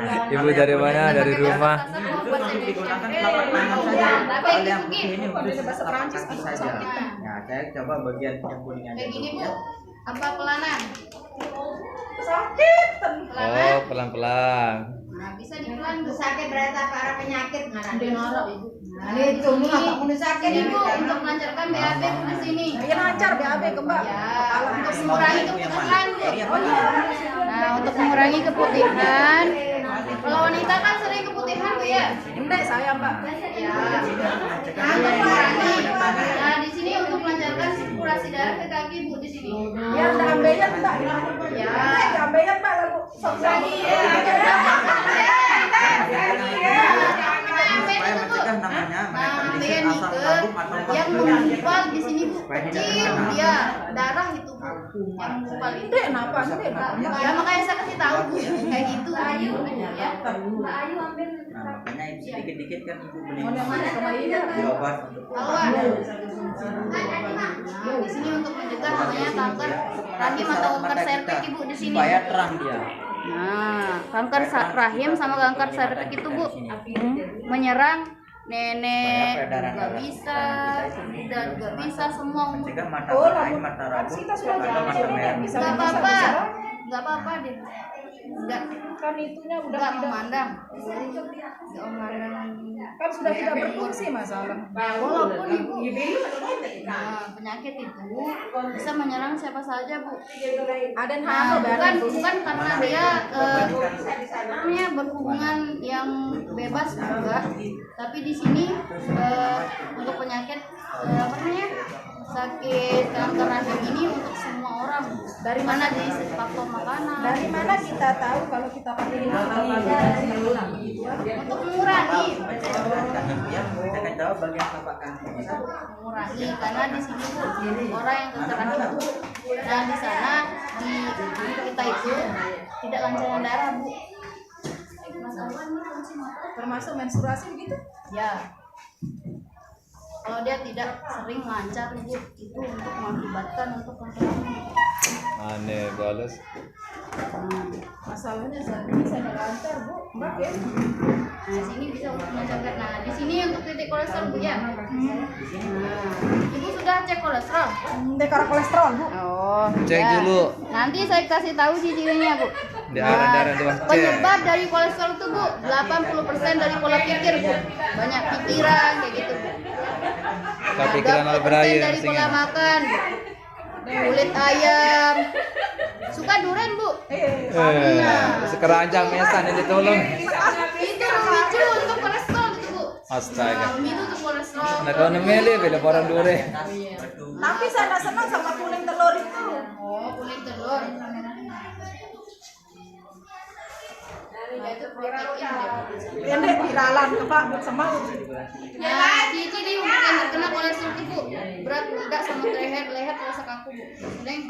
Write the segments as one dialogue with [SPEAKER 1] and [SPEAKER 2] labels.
[SPEAKER 1] Ibu dari mana? Dari rumah.
[SPEAKER 2] Digunakan telapak tangan saja. Kalau yang ini khusus telapak kaki saja. Ya, saya coba bagian yang kuning aja.
[SPEAKER 3] Kayak gini Bu, apa pelanan?
[SPEAKER 4] Sakit.
[SPEAKER 1] Oh, pelan-pelan.
[SPEAKER 3] Nah, bisa dipelan Bu.
[SPEAKER 5] Sakit berarti apa arah penyakit ngarang.
[SPEAKER 3] Dia ngarap Ibu.
[SPEAKER 5] Nah, ini cuma tak punya sakit
[SPEAKER 3] Ini Bu, untuk melancarkan BAB Bu di sini.
[SPEAKER 4] Ya lancar BAB ke Mbak.
[SPEAKER 3] Ya, untuk mengurangi keputihan Bu. Nah, untuk mengurangi keputihan. Kalau wanita kan sering keputihan Bu ya.
[SPEAKER 4] Enggak saya Mbak.
[SPEAKER 3] Ya. Nah, untuk mengurangi. Nah, di sini untuk melancarkan sirkulasi darah ke kaki Bu di sini.
[SPEAKER 4] Ya udah ambeien Mbak.
[SPEAKER 3] Ya.
[SPEAKER 4] Ambeien Mbak lalu.
[SPEAKER 3] Lagi ya.
[SPEAKER 2] Supaya mencegah namanya mereka
[SPEAKER 3] Nah,
[SPEAKER 2] disebut asam lambung atau
[SPEAKER 3] yang menggumpal di sini Bu, kecil dia darah itu Bu, yang menggumpal itu.
[SPEAKER 4] Kenapa?
[SPEAKER 3] Ya makanya saya kasih tahu Bu, kayak gitu Ayu ya. Ayu ambil.
[SPEAKER 2] Nah, makanya sedikit-dikit kan ibu beli
[SPEAKER 4] Kemarin
[SPEAKER 2] di obat untuk
[SPEAKER 3] Keluar. Nah, di sini untuk mencegah namanya kanker rahim atau kanker serviks Ibu di sini.
[SPEAKER 2] supaya terang dia.
[SPEAKER 3] Nah, kanker rahim sama kanker serviks itu Bu menyerang nenek juga bisa, muda juga bisa, semua umur.
[SPEAKER 2] Mencegah mata berair, mata rabun, atau mata merah.
[SPEAKER 3] Nggak apa-apa, nggak apa-apa deh. Nggak
[SPEAKER 4] kan itunya udah
[SPEAKER 3] nggak
[SPEAKER 4] tidak
[SPEAKER 3] memandang, nggak memandang.
[SPEAKER 4] kan sudah tidak berfungsi masalah.
[SPEAKER 3] Walaupun Ibu, nah, penyakit itu bisa menyerang siapa saja Bu.
[SPEAKER 4] Ada yang
[SPEAKER 3] Nah,
[SPEAKER 4] hamil
[SPEAKER 3] bukan karena dia namanya berhubungan yang bebas juga, tapi di sini untuk penyakit apa namanya sakit kanker rahim ini untuk semua orang. Dari mana di faktor makanan?
[SPEAKER 4] Dari mana kita tahu kalau kita pakai ini?
[SPEAKER 3] Untuk mengurangi,
[SPEAKER 2] Ya, kita akan tahu bagian telapak kaki.
[SPEAKER 3] mengurangi karena di sini Bu orang yang kanker rahim itu, nah di sana di kita itu tidak lancarnya darah Bu.
[SPEAKER 4] Termasuk menstruasi begitu?
[SPEAKER 3] Ya, kalau dia tidak sering lancar Bu, itu untuk mengakibatkan untuk kanker rahim.
[SPEAKER 1] Aneh, balas.
[SPEAKER 4] Masalahnya saat ini saya lancar Bu, Mbak ya.
[SPEAKER 3] Nah, sini bisa untuk melancarkan. Nah, di sini untuk titik kolesterol Bu ya. Nah, Ibu sudah cek kolesterol?
[SPEAKER 4] Dekara kolesterol Bu.
[SPEAKER 3] Oh,
[SPEAKER 1] Cek dulu.
[SPEAKER 3] Nanti saya kasih tahu ciri-cirinya Bu.
[SPEAKER 1] Darah tuh cek.
[SPEAKER 3] Penyebab dari kolesterol itu Bu, 80% dari pola pikir Bu. Banyak pikiran kayak gitu Bu.
[SPEAKER 1] Kepikiran al
[SPEAKER 3] 30%
[SPEAKER 1] berair
[SPEAKER 3] dari pola
[SPEAKER 1] singa.
[SPEAKER 3] makan. Kulit ayam. Suka durian Bu.
[SPEAKER 1] Sekeranjang mesan ini tolong.
[SPEAKER 3] Itu memicu untuk kolesterol gitu Bu.
[SPEAKER 1] Astaga.
[SPEAKER 3] Memicu untuk kolesterol.
[SPEAKER 1] Nah, kau nemeli bila orang dure.
[SPEAKER 4] Tapi saya nggak senang sama kuning telur itu.
[SPEAKER 3] Oh, kuning telur. Ya, itu protein ya.
[SPEAKER 4] Ini viralan ke Pak sama.
[SPEAKER 3] Nah, ciri untuk yang terkena kolesterol itu Bu, berat tidak sama leher terasa kaku Bu. Neng,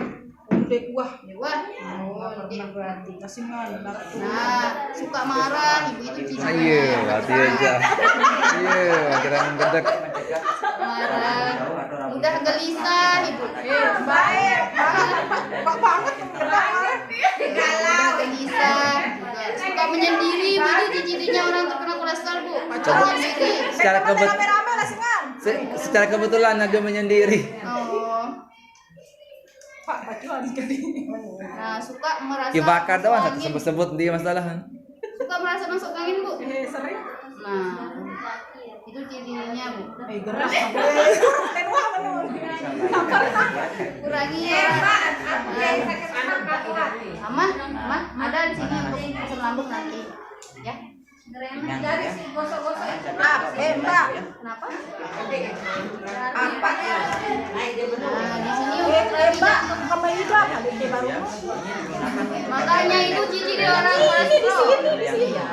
[SPEAKER 4] Udah kuah.
[SPEAKER 3] wah, oh,
[SPEAKER 4] Berarti kasih nggak.
[SPEAKER 3] nah, suka marah, ibu itu cirinya.
[SPEAKER 1] Iya, hati aja. Iya, jangan gedek.
[SPEAKER 3] Marah, mudah gelisah ibu.
[SPEAKER 4] Baik. Pak banget.
[SPEAKER 3] Galau, gelisah, suka menyendiri ibu itu cirinya orang terkena kolesterol Bu. Menyendiri.
[SPEAKER 4] Rame-rame lah singan.
[SPEAKER 1] Secara kebetulan ada menyendiri.
[SPEAKER 3] Oh,
[SPEAKER 4] Pak bajuan jadi.
[SPEAKER 3] nah suka merasa
[SPEAKER 1] Dibakar doang
[SPEAKER 3] masuk angin.
[SPEAKER 1] sebut-sebut dia masalah.
[SPEAKER 3] Suka merasa masuk angin Bu.
[SPEAKER 4] Sering.
[SPEAKER 3] Nah, itu cirinya Bu.
[SPEAKER 4] Gerak.
[SPEAKER 3] Kurangi ya. Mama, ada di sini untuk asam lambung nanti. Ya.
[SPEAKER 5] Jadi si gosok-gosok itu
[SPEAKER 4] Mbak.
[SPEAKER 3] Kenapa?
[SPEAKER 4] Apa?
[SPEAKER 3] Nah, di sini untuk
[SPEAKER 4] Mbak, sama Ida kali ini baru.
[SPEAKER 3] makanya itu ciri orang kolesterol. Iya.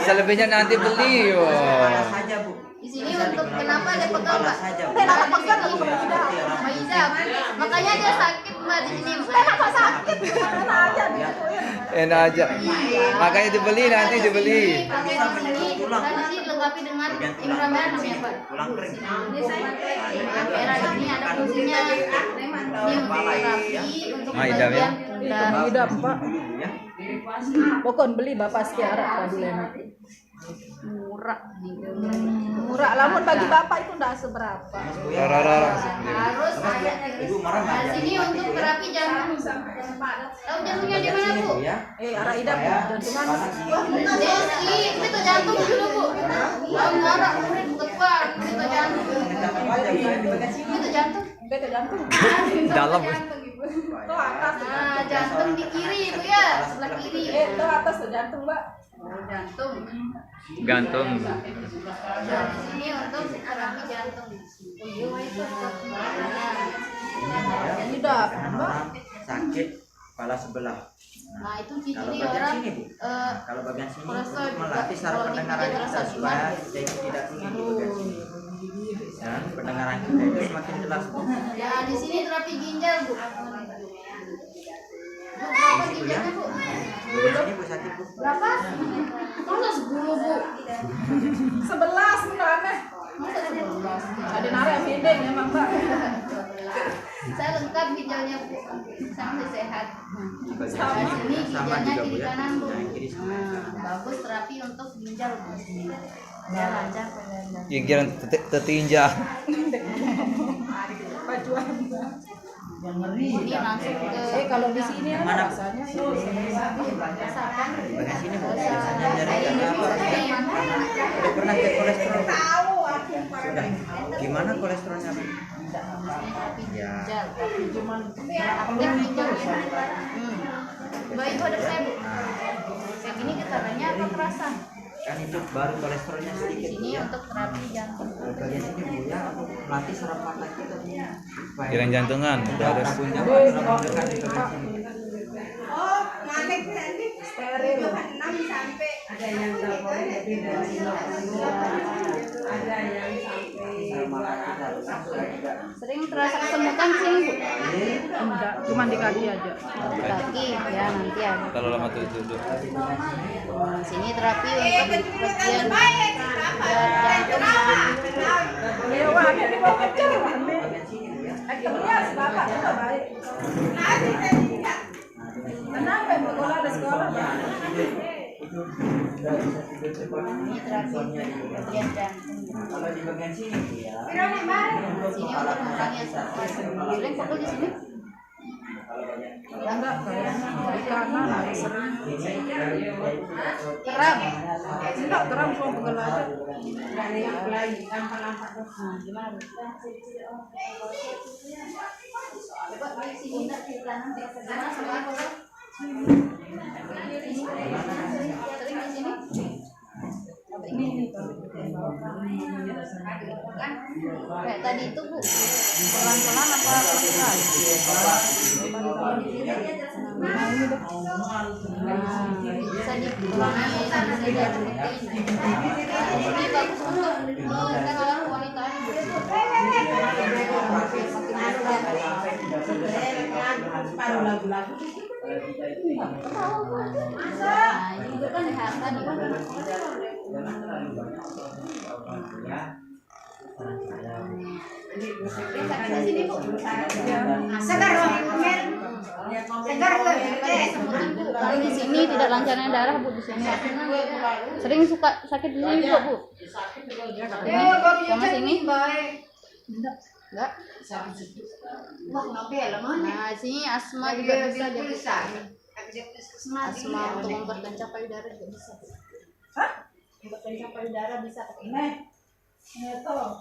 [SPEAKER 1] Selebihnya nanti beli.
[SPEAKER 2] Ada saja Bu.
[SPEAKER 3] Di sini untuk kenapa dia pegal Pak?
[SPEAKER 2] Saja Bu.
[SPEAKER 4] Kenapa pegang
[SPEAKER 3] Di sini, sama Ida. Makanya dia sakit Mbak di sini.
[SPEAKER 4] Kenapa sakit? Mana aja digituin.
[SPEAKER 1] Enak aja. Makanya dibeli nanti dibeli.
[SPEAKER 3] Pakai di sini, dan di sini dilengkapi dengan inframerah namanya Pak.
[SPEAKER 2] Tulang kering.
[SPEAKER 3] Inframerah ini ada fungsinya. Ini untuk terapi untuk
[SPEAKER 1] Ah, Ida, ya?
[SPEAKER 3] bagian pundak.
[SPEAKER 4] Ida, Pak.
[SPEAKER 2] Ya.
[SPEAKER 4] Pokoknya beli bapak sekiara padulena.
[SPEAKER 3] Murah nih.
[SPEAKER 4] Murah, lamun bagi bapak itu enggak seberapa.
[SPEAKER 1] Rara.
[SPEAKER 3] Harus ada.
[SPEAKER 2] Ibu marah nggak?
[SPEAKER 3] Nah, sini untuk terapi jantung. Tahu jantungnya di mana, Bu?
[SPEAKER 2] Ya.
[SPEAKER 4] Arah idam jantungan.
[SPEAKER 3] Itu jantung dulu, Bu. Marah, tekan, itu jantung. Itu jantung.
[SPEAKER 4] Beta jantung.
[SPEAKER 1] Dalam.
[SPEAKER 3] Jantung, Ibu.
[SPEAKER 4] Tuh atas.
[SPEAKER 3] Nah, jantung di kiri, Bu ya, sebelah kiri.
[SPEAKER 4] Tuh atas tuh jantung, Mbak.
[SPEAKER 3] Jantung.
[SPEAKER 1] Gantung.
[SPEAKER 3] Nah, di sini untuk terapi jantung.
[SPEAKER 4] Ini udah apa, Mbak?
[SPEAKER 2] Orang sakit kepala sebelah.
[SPEAKER 3] Nah, itu
[SPEAKER 2] Kalau
[SPEAKER 3] ciri
[SPEAKER 2] bagian
[SPEAKER 3] orang
[SPEAKER 2] sini, Bu. Kalau bagian sini
[SPEAKER 3] kolesterol
[SPEAKER 2] untuk melatih saraf
[SPEAKER 3] kalau
[SPEAKER 2] pendengaran
[SPEAKER 3] dipijat
[SPEAKER 2] kita
[SPEAKER 3] rasa
[SPEAKER 2] supaya
[SPEAKER 3] gimana?
[SPEAKER 2] kita itu tidak tuli di bagian sini. Dan pendengaran kita itu semakin jelas, Bu.
[SPEAKER 3] Ya, di sini terapi ginjal, Bu. Bu, berapa ginjalnya, Bu?
[SPEAKER 2] Bagian sini Bu sakit, Bu.
[SPEAKER 3] Berapa? Masa 10, Bu?
[SPEAKER 4] 11 enggak aneh.
[SPEAKER 3] Masa 11?
[SPEAKER 4] Ada nara yang pendek memang, Mbak.
[SPEAKER 3] Saya lengkap ginjalnya, Bu. Sampai sehat.
[SPEAKER 2] Di bagian
[SPEAKER 3] Nah,
[SPEAKER 2] sini
[SPEAKER 3] sini
[SPEAKER 2] sama
[SPEAKER 3] ginjalnya
[SPEAKER 2] juga, Bu
[SPEAKER 3] kiri
[SPEAKER 2] ya.
[SPEAKER 3] kanan, Bu.
[SPEAKER 2] Yang kiri sama.
[SPEAKER 3] Bagus terapi untuk ginjal, Bu. Ya, lancar pengendalian.
[SPEAKER 1] Gigiran tetinja.
[SPEAKER 4] Bajuan.
[SPEAKER 3] Ini langsung ke
[SPEAKER 4] Kalau di sini
[SPEAKER 2] Yang
[SPEAKER 4] ada
[SPEAKER 2] mana?
[SPEAKER 4] rasanya.
[SPEAKER 3] rasakan.
[SPEAKER 2] Di bagian sini, Bu. Biasanya dari apa? Udah pernah cek kolesterol? Sudah. Gimana kolesterolnya, Bu?
[SPEAKER 3] Terapi
[SPEAKER 2] Ya.
[SPEAKER 3] ginjal, tapi cuma aktif ginjalnya. Mbak, itu ada saya, Bu. Kayak gini getarannya apa terasa?
[SPEAKER 2] Kan itu baru kolesterolnya sedikit, Bu,
[SPEAKER 3] Ini
[SPEAKER 2] ya.
[SPEAKER 3] untuk terapi jantung.
[SPEAKER 2] Bagian sini, Bu, ya, melatih saraf mata kita, Bu. Supaya
[SPEAKER 1] Giran jantungan.
[SPEAKER 2] tidak
[SPEAKER 1] Harus.
[SPEAKER 2] tabung jawab, tidak mendekat di bagian sini.
[SPEAKER 4] Steril.
[SPEAKER 3] Sering terasa kesemutan sini, Bu.
[SPEAKER 4] Enggak, cuma di kaki aja.
[SPEAKER 3] Di kaki, ya nanti ada.
[SPEAKER 1] Kalau lama tuh duduk.
[SPEAKER 3] Sini terapi untuk bagian jantung.
[SPEAKER 4] Ya, wah, ini mau kejar, Wah.
[SPEAKER 2] Bagian sini, Bu, ya.
[SPEAKER 4] Akhirnya bapak juga baik. Kenapa Ibu kalau ada sekolah, Pak?
[SPEAKER 3] Ini terapi untuk bagian jantung.
[SPEAKER 2] Kalau di bagian sini, Bu, ya.
[SPEAKER 3] Sini untuk mengurangi stres. Sering foto di sini?
[SPEAKER 4] Enggak, kayaknya di kanan ada sering.
[SPEAKER 3] Terang.
[SPEAKER 4] Enggak, terang cuma pegel aja.
[SPEAKER 3] Nah, gimana, Bu? Coba di sini enggak di kanan, gimana sama aku, Bu? Sering di sini? Kan kayak tadi itu, Bu, pelan-pelan apa pelan-pelan? Bisa dikurangi, bisa diademin. Ini bagus untuk mengenal wanita. Nah, ini juga kan DHK nih, Pak. Sakitnya sini, Bu.
[SPEAKER 5] Segar loh, Mer. Segar loh.
[SPEAKER 3] Semutan, Bu. Kalau di sini tidak lancarnya darah, Bu, di sini. Sering suka sakit di sini juga, Bu. Sama sini? Enggak.
[SPEAKER 5] Wah, kenapa ya lemah?
[SPEAKER 3] Nah, sini asma juga bisa jadi asma untuk memperkencang payudara juga bisa.
[SPEAKER 4] Hah?
[SPEAKER 3] Memperkencang payudara bisa pakai ini.
[SPEAKER 4] Ini tuh.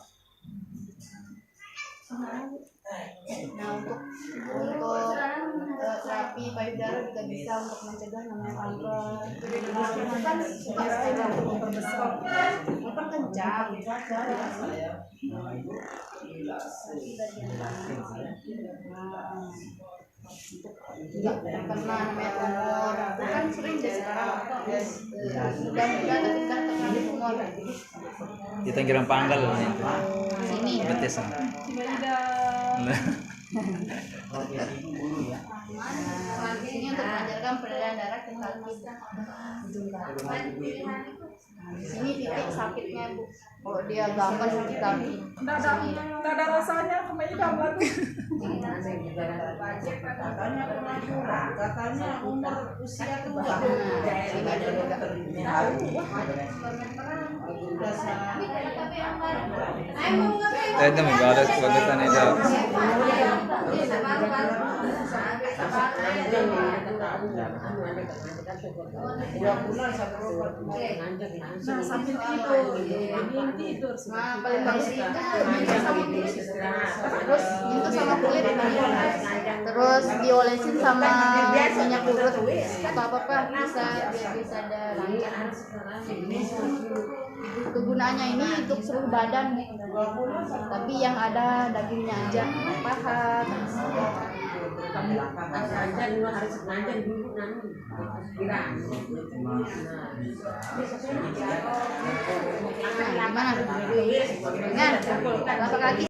[SPEAKER 3] Nah, untuk terapi payudara juga bisa untuk mencegah namanya kanker. Itu kan suka istilah untuk memperkencang. Tidak kena namanya tumor. Itu kan sering deh sekarang. Mudah-mudahan ketika terkena tumor.
[SPEAKER 1] Kita kira panggal nih.
[SPEAKER 3] Sini.
[SPEAKER 1] Betis.
[SPEAKER 3] Sini untuk mengajarkan mencegah peredaran darah ke kaki. Nah, di sini titik sakitnya Bu. Kalau dia gambar di kaki.
[SPEAKER 4] Nggak ada rasanya kemarin gambar. Katanya umur usia tua.
[SPEAKER 1] एकदम बारस बगताने जा
[SPEAKER 4] Nah, sambil tidur.
[SPEAKER 3] Nah, paling bagus itu minyak sama kulit. Terus itu sama kulit. Terus diolesin sama minyak urut. Atau apa bisa biar bisa ada lancar. Kegunaannya ini untuk seluruh badan, tapi yang ada dagingnya aja, paha. Nah, gimana? Dengan telapak kaki.